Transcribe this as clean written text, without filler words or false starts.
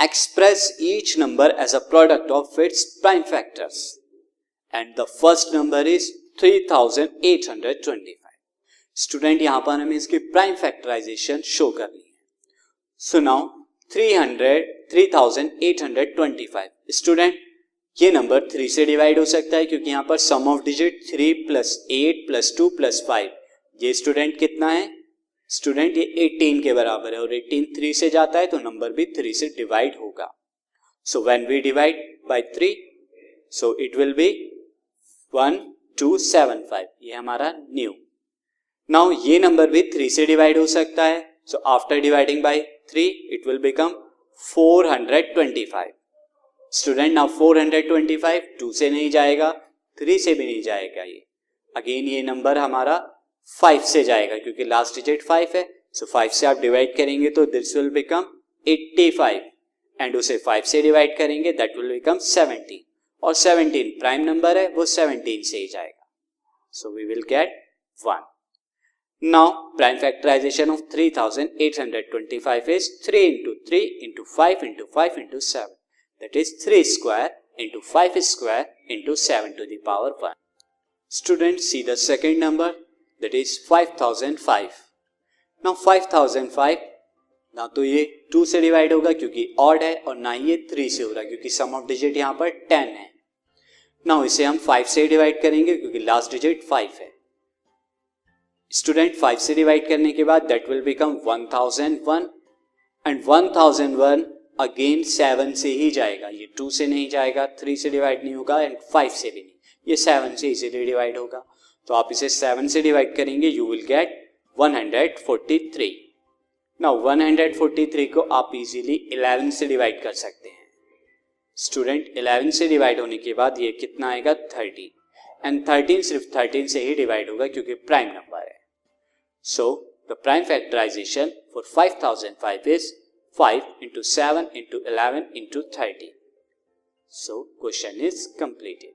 express each number as a product of its prime factors and the first number is 3825. Student यहां पर हमें इसकी prime factorization show करनी है. So now 3825. Student ये number 3 से डिवाइड हो सकता है क्योंकि यहां पर sum of digit 3 plus 8 plus 2 plus 5. ये स्टूडेंट कितना है? स्टूडेंट ये 18 के बराबर है और 18 3 से जाता है तो नंबर भी 3 से डिवाइड होगा. So when we divide by 3 so it will be 1275. ये हमारा न्यू. नाउ ये नंबर भी 3 से डिवाइड हो सकता है. So after dividing by 3 it will become 425. Student now 425 2 से नहीं जाएगा, 3 से भी नहीं जाएगा. ये अगेन ये नंबर हमारा 5 से जाएगा क्योंकि लास्ट डिजिट 5 है. सो 5 से आप डिवाइड करेंगे तो दिस विल बिकम 85 एंड उसे 5 से डिवाइड करेंगे दैट विल बिकम 17 और 17 प्राइम नंबर है वो 17 से ही जाएगा. So we will get 1. Now prime factorisation of 3825 is 3 into 3 into 5 into 5 into 7. That is 3 square into 5 square into 7 to the power 1. Students, see the second number, that is 5005. Now 5005 ना तो ये 2 से divide होगा क्योंकि odd है और ना ये 3 से हो रहा क्योंकि सम ऑफ डिजिट यहाँ पर 10 है. नाउ इसे हम 5 से डिवाइड करेंगे क्योंकि लास्ट डिजिट 5 है. स्टूडेंट 5 से डिवाइड करने के बाद that will become 1001 and 1001 again 7 से ही जाएगा. ये 2 से नहीं जाएगा, 3 से डिवाइड नहीं होगा एंड 5 से भी नहीं, ये 7 से इजीली डिवाइड होगा. तो आप इसे 7 से डिवाइड करेंगे यू विल गेट 143. नाउ 143 को आप इजीली 11 से डिवाइड कर सकते हैं. स्टूडेंट 11 से डिवाइड होने के बाद ये कितना आएगा 13 एंड 13 सिर्फ 13 से ही डिवाइड होगा क्योंकि प्राइम नंबर है. So the prime factorisation for 5005 is 5 into 7 into 11 into 30. So question is completed.